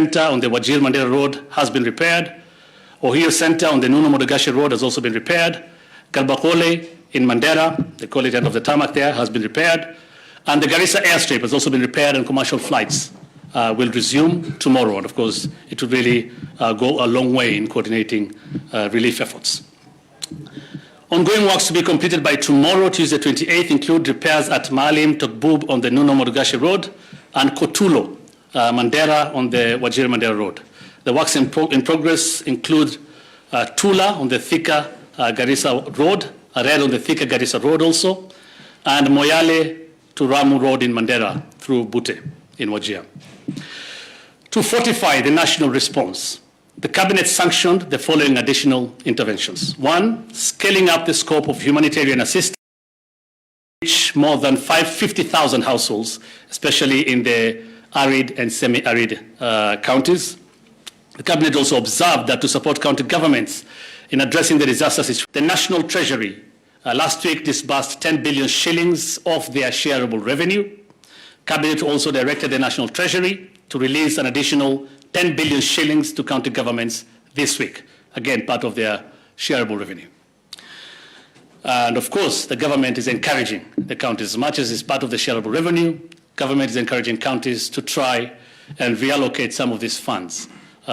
Center on the Wajir Mandela Road has been repaired. Ohio Center on the Nuno Modogashe Road has also been repaired. Galbakole in Mandera, the quality end of the tarmac there, has been repaired. And the Garissa airstrip has also been repaired, and commercial flights will resume tomorrow. And of course, it will really go a long way in coordinating relief efforts. Ongoing works to be completed by tomorrow, Tuesday 28th, include repairs at Maalim Tokbub on the Nuno Modogashe Road and Kotulo, Mandera on the Wajir Mandera Road. The works in progress include Tula on the Thika Garissa Road, Ared on the Thika Garissa Road also, and Moyale to Ramu Road in Mandera through Bute in Wajir. To fortify the national response, the Cabinet sanctioned the following additional interventions. One, scaling up the scope of humanitarian assistance, which more than 50,000 households, especially in the arid and semi-arid counties. The Cabinet also observed that to support county governments in addressing the disaster situation, the National Treasury last week disbursed 10 billion shillings of their shareable revenue. Cabinet also directed the National Treasury to release an additional 10 billion shillings to county governments this week, again, part of their shareable revenue. And of course, the government is encouraging the counties, as much as it's part of the shareable revenue, government is encouraging counties to try and reallocate some of these funds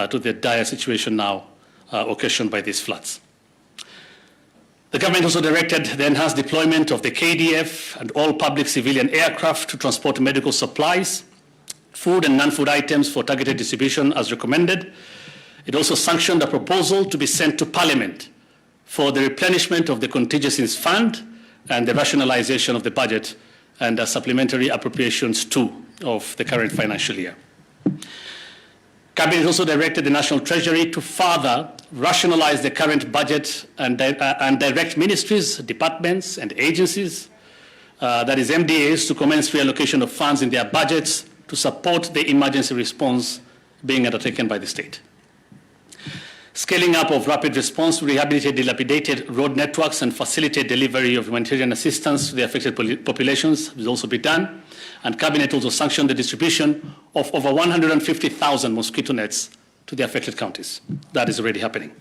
to the dire situation now occasioned by these floods. The government also directed the enhanced deployment of the KDF and all public civilian aircraft to transport medical supplies, food and non-food items for targeted distribution as recommended. It also sanctioned a proposal to be sent to Parliament for the replenishment of the contingencies fund and the rationalization of the budget and supplementary appropriations too of the current financial year. Cabinet also directed the National Treasury to further rationalize the current budget and direct ministries, departments, and agencies, that is MDAs, to commence reallocation of funds in their budgets to support the emergency response being undertaken by the state. Scaling up of rapid response to rehabilitate dilapidated road networks and facilitate delivery of humanitarian assistance to the affected populations will also be done. And Cabinet also sanctioned the distribution of over 150,000 mosquito nets to the affected counties. That is already happening.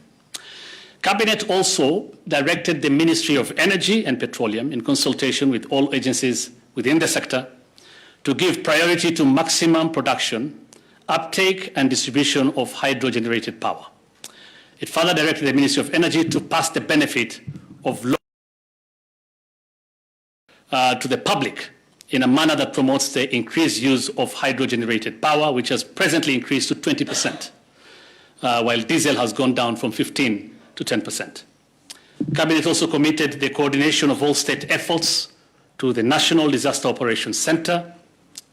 Cabinet also directed the Ministry of Energy and Petroleum, in consultation with all agencies within the sector, to give priority to maximum production, uptake, and distribution of hydro-generated power. It further directed the Ministry of Energy to pass the benefit of to the public in a manner that promotes the increased use of hydro-generated power, which has presently increased to 20%, while diesel has gone down from 15 to 10%. Cabinet also committed the coordination of all state efforts to the National Disaster Operations Center,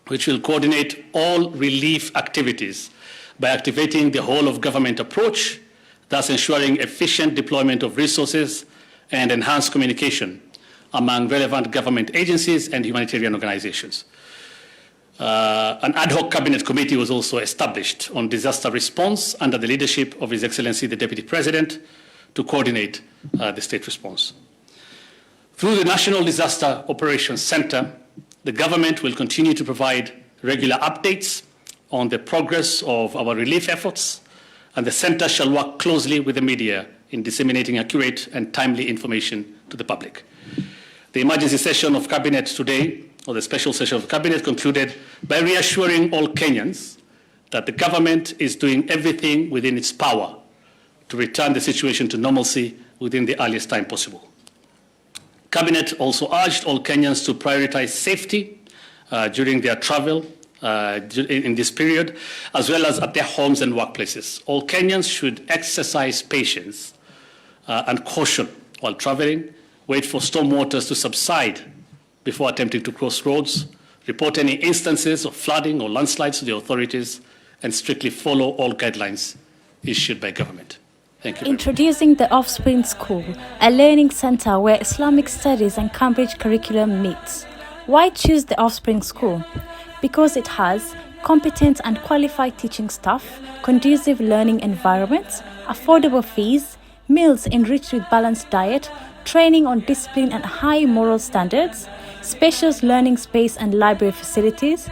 which will coordinate all relief activities by activating the whole of government approach, thus ensuring efficient deployment of resources and enhanced communication among relevant government agencies and humanitarian organizations. An ad hoc cabinet committee was also established on disaster response under the leadership of His Excellency the Deputy President to coordinate the state response. Through the National Disaster Operations Center, the government will continue to provide regular updates on the progress of our relief efforts, and the center shall work closely with the media in disseminating accurate and timely information to the public. The emergency session of Cabinet today, or the special session of Cabinet, concluded by reassuring all Kenyans that the government is doing everything within its power to return the situation to normalcy within the earliest time possible. Cabinet also urged all Kenyans to prioritize safety during their travel in this period, as well as at their homes and workplaces. All Kenyans should exercise patience and caution while traveling, wait for storm waters to subside before attempting to cross roads, report any instances of flooding or landslides to the authorities, and strictly follow all guidelines issued by government. Thank you. Introducing the Offspring School, a learning center where Islamic studies and Cambridge curriculum meets. Why choose the Offspring School? Because it has competent and qualified teaching staff, conducive learning environments, affordable fees, meals enriched with balanced diet, training on discipline and high moral standards, spacious learning space and library facilities,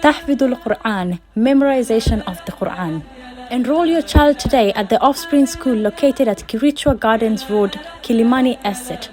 Tahfidul Quran, memorization of the Quran. Enroll your child today at the Offspring School located at Kirichwa Gardens Road, Kilimani Estate,